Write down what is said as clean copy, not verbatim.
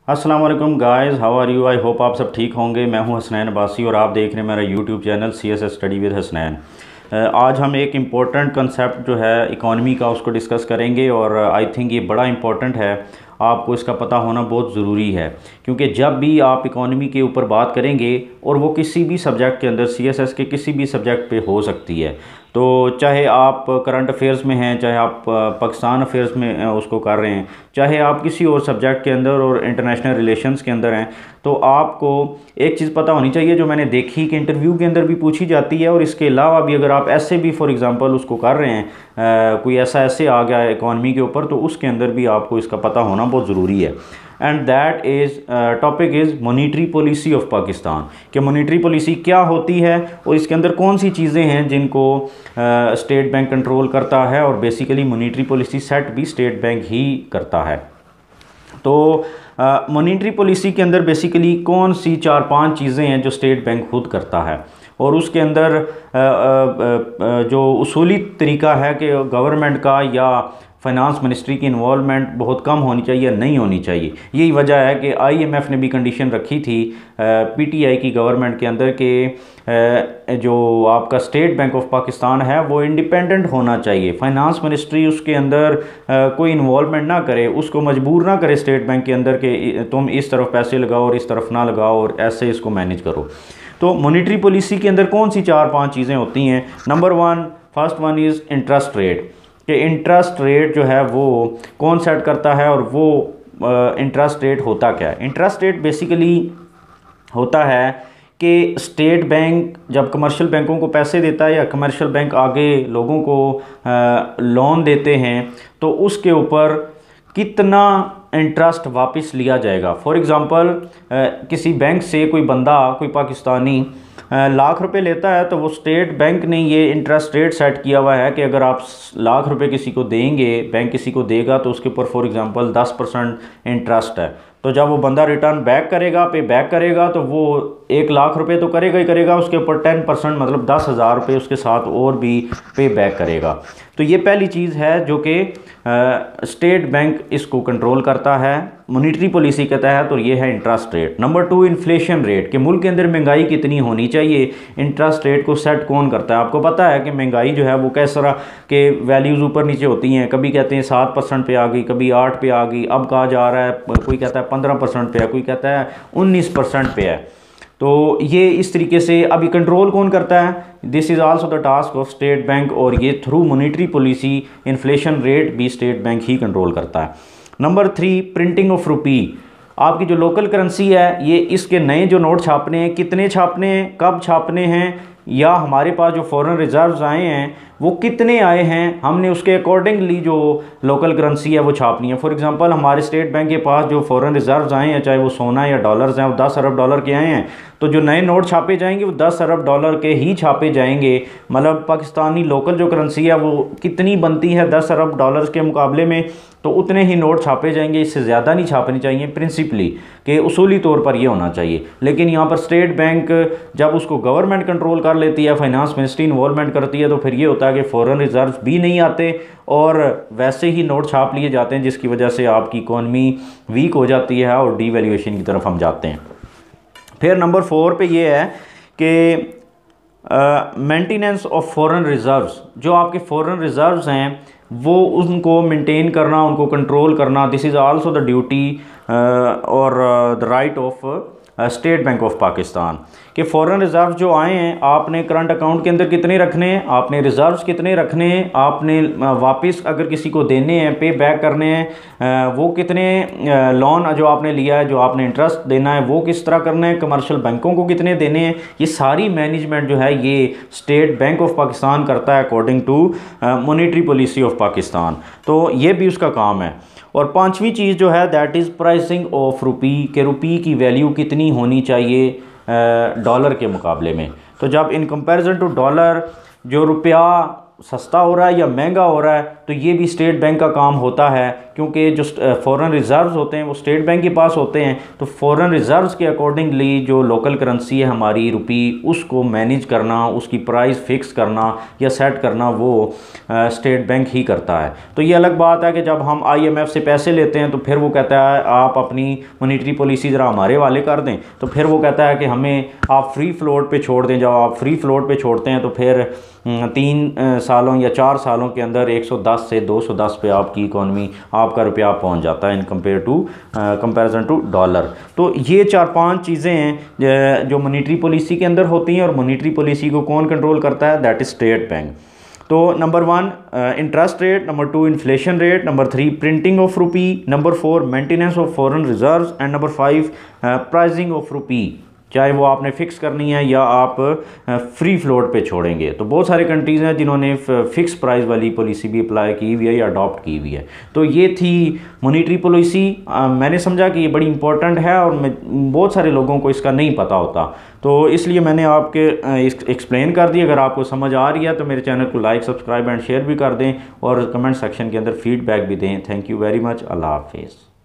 अस्सलाम वालेकुम guys, how are you. I hope आप सब ठीक होंगे। मैं हूं हसनैन अब्बासी और आप देख रहे हैं मेरा YouTube channel CSS study with Hasnain. आज हम एक इम्पोर्टेंट कंसेप्ट जो है इकॉनमी का उसको डिस्कस करेंगे और आई थिंक ये बड़ा इम्पोर्टेंट है। आपको इसका पता होना बहुत ज़रूरी है क्योंकि जब भी आप इकॉनमी के ऊपर बात करेंगे और वो किसी भी सब्जेक्ट के अंदर CSS के किसी भी सब्जेक्ट पे हो सकती है। तो चाहे आप करंट अफेयर्स में हैं, चाहे आप पाकिस्तान अफेयर्स में उसको कर रहे हैं, चाहे आप किसी और सब्जेक्ट के अंदर और इंटरनेशनल रिलेशंस के अंदर हैं, तो आपको एक चीज़ पता होनी चाहिए जो मैंने देखी कि इंटरव्यू के अंदर भी पूछी जाती है। और इसके अलावा भी अगर आप ऐसे भी फॉर एग्जांपल उसको कर रहे हैं, कोई ऐसा ऐसे आ गया इकॉनमी के ऊपर, तो उसके अंदर भी आपको इसका पता होना बहुत ज़रूरी है। And that is topic is monetary policy of Pakistan, कि मॉनेटरी पॉलिसी क्या होती है और इसके अंदर कौन सी चीज़ें हैं जिनको स्टेट बैंक कंट्रोल करता है। और बेसिकली मॉनेटरी पॉलिसी सेट भी स्टेट बैंक ही करता है। तो मॉनेटरी पॉलिसी के अंदर बेसिकली कौन सी 4-5 चीज़ें हैं जो स्टेट बैंक खुद करता है, और उसके अंदर जो उसूली तरीका है कि गवर्नमेंट का या फाइनेंस मिनिस्ट्री की इन्वॉल्वमेंट बहुत कम होनी चाहिए या नहीं होनी चाहिए। यही वजह है कि IMF ने भी कंडीशन रखी थी PTI की गवर्नमेंट के अंदर कि जो आपका स्टेट बैंक ऑफ पाकिस्तान है वो इंडिपेंडेंट होना चाहिए। फाइनेंस मिनिस्ट्री उसके अंदर कोई इन्वॉल्वमेंट ना करे, उसको मजबूर ना करे स्टेट बैंक के अंदर कि तुम इस तरफ पैसे लगाओ और इस तरफ ना लगाओ और ऐसे इसको मैनेज करो। तो मॉनेटरी पॉलिसी के अंदर कौन सी 4-5 चीज़ें होती हैं। Number one, first one is interest rate, कि इंटरेस्ट रेट जो है वो कौन सेट करता है और वो इंटरेस्ट रेट होता क्या है। इंटरेस्ट रेट बेसिकली होता है कि स्टेट बैंक जब कमर्शियल बैंकों को पैसे देता है या कमर्शियल बैंक आगे लोगों को लोन देते हैं तो उसके ऊपर कितना इंटरेस्ट वापस लिया जाएगा। फॉर एग्ज़ाम्पल किसी बैंक से कोई बंदा, कोई पाकिस्तानी लाख रुपए लेता है, तो वो स्टेट बैंक ने ये इंटरेस्ट रेट सेट किया हुआ है कि अगर आप लाख रुपए किसी को देंगे, बैंक किसी को देगा, तो उसके ऊपर फॉर एग्ज़ाम्पल 10% इंटरेस्ट है। तो जब वो बंदा रिटर्न बैक करेगा, पे बैक करेगा, तो वो 1 लाख रुपए तो करेगा ही करेगा, उसके ऊपर 10% मतलब 10,000 रुपये उसके साथ और भी पे बैक करेगा। तो ये पहली चीज़ है जो कि स्टेट बैंक इसको कंट्रोल करता है मॉनेटरी पॉलिसी के तहत, और ये है interest rate. Number 2, inflation rate, कि मुल्क के अंदर महंगाई कितनी होनी चाहिए। इंटरेस्ट रेट को सेट कौन करता है। आपको पता है कि महंगाई जो है वो किस तरह के वैल्यूज़ ऊपर नीचे होती हैं। कभी कहते हैं 7% पे आ गई, कभी 8 पे आ गई, अब कहा जा रहा है, कोई कहता है 15% पे है, कोई कहता है 19% पे है। तो ये इस तरीके से अभी कंट्रोल कौन करता है। This is also the task of state bank, और ये through monetary policy inflation rate भी स्टेट बैंक ही कंट्रोल करता है। नंबर 3, प्रिंटिंग ऑफ रुपी, आपकी जो लोकल करेंसी है, ये इसके नए जो नोट छापने हैं, कितने छापने हैं, कब छापने हैं, या हमारे पास जो फॉरेन रिजर्व्स आए हैं वो कितने आए हैं, हमने उसके अकॉर्डिंगली जो लोकल करेंसी है वो छापनी है। फॉर एग्जांपल हमारे स्टेट बैंक के पास जो फॉरेन रिजर्व्स आए हैं, चाहे वो सोना या डॉलर्स हैं, वो 10 अरब डॉलर के आए हैं, तो जो नए नोट छापे जाएंगे वो 10 अरब डॉलर के ही छापे जाएंगे। मतलब पाकिस्तानी लोकल जो करेंसी है वो कितनी बनती है 10 अरब डॉलर्स के मुकाबले में, तो उतने ही नोट छापे जाएंगे, इससे ज़्यादा नहीं छापनी चाहिए प्रिंसिपली, कि उसूली तौर पर ये होना चाहिए। लेकिन यहाँ पर स्टेट बैंक जब उसको गवर्नमेंट कंट्रोल कर लेती है, फाइनेंस मिनिस्ट्री इन्वॉल्वमेंट करती है, तो फिर ये होता है कि फॉरेन रिजर्व्स भी नहीं आते और वैसे ही नोट छाप लिए जाते हैं, जिसकी वजह से आपकी इकॉनमी वीक हो जाती है और डीवैल्यूएशन की तरफ हम जाते हैं। फिर नंबर 4 पे ये है कि मेंटेनेंस ऑफ फॉरेन रिजर्व्स, जो आपके फॉरेन रिजर्व्स हैं वो उनको मेंटेन करना, उनको कंट्रोल करना, this is also the duty और the right of state bank of Pakistan, कि फॉरेन रिजर्व जो आए हैं आपने करंट अकाउंट के अंदर कितने रखने हैं, आपने रिजर्व्स कितने रखने हैं, आपने वापस अगर किसी को देने हैं, पे बैक करने हैं, वो कितने लोन जो आपने लिया है, जो आपने इंटरेस्ट देना है वो किस तरह करना है, कमर्शियल बैंकों को कितने देने हैं, ये सारी मैनेजमेंट जो है ये स्टेट बैंक ऑफ पाकिस्तान करता है according to monetary policy of Pakistan. तो ये भी उसका काम है। और 5वीं चीज़ जो है दैट इज़ प्राइसिंग ऑफ रुपी, के रुपी की वैल्यू कितनी होनी चाहिए डॉलर के मुकाबले में। तो जब इन कंपैरिजन टू डॉलर जो रुपया सस्ता हो रहा है या महंगा हो रहा है, तो ये भी स्टेट बैंक का काम होता है क्योंकि जो फ़ॉरेन रिज़र्व्स होते हैं वो स्टेट बैंक के पास होते हैं, तो फ़ॉरेन रिज़र्व्स के अकॉर्डिंगली जो लोकल करेंसी है हमारी रुपी, उसको मैनेज करना, उसकी प्राइस फिक्स करना या सेट करना वो स्टेट बैंक ही करता है। तो ये अलग बात है कि जब हम IMF से पैसे लेते हैं तो फिर वो कहता है आप अपनी मॉनेटरी पॉलिसी ज़रा हमारे वाले कर दें, तो फिर वो कहता है कि हमें आप फ्री फ्लोट पे छोड़ दें। जब आप फ्री फ्लोट पे छोड़ते हैं तो फिर 3 सालों या 4 सालों के अंदर 110 से 210 पे आपकी इकॉनमी, आपका रुपया पहुंच जाता है इन कंपेरिजन टू डॉलर। तो ये 4-5 चीज़ें हैं जो मॉनेटरी पॉलिसी के अंदर होती हैं, और मॉनेटरी पॉलिसी को कौन कंट्रोल करता है? That is state bank. तो number 1 interest rate, number 2 inflation rate, number 3 printing of rupee, number 4 maintenance of foreign reserves and number 5 pricing of rupee, चाहे वो आपने फ़िक्स करनी है या आप फ्री फ्लोट पे छोड़ेंगे। तो बहुत सारे कंट्रीज़ हैं जिन्होंने फ़िक्स प्राइस वाली पॉलिसी भी अप्लाई की हुई है या अडॉप्ट की हुई है। तो ये थी मॉनेटरी पॉलिसी। मैंने समझा कि ये बड़ी इंपॉर्टेंट है और बहुत सारे लोगों को इसका नहीं पता होता, तो इसलिए मैंने आपके एक्सप्लेन कर दी। अगर आपको समझ आ रही है तो मेरे चैनल को लाइक, सब्सक्राइब एंड शेयर भी कर दें और कमेंट सेक्शन के अंदर फीडबैक भी दें। Thank you very much. अल्लाह हाफिज़।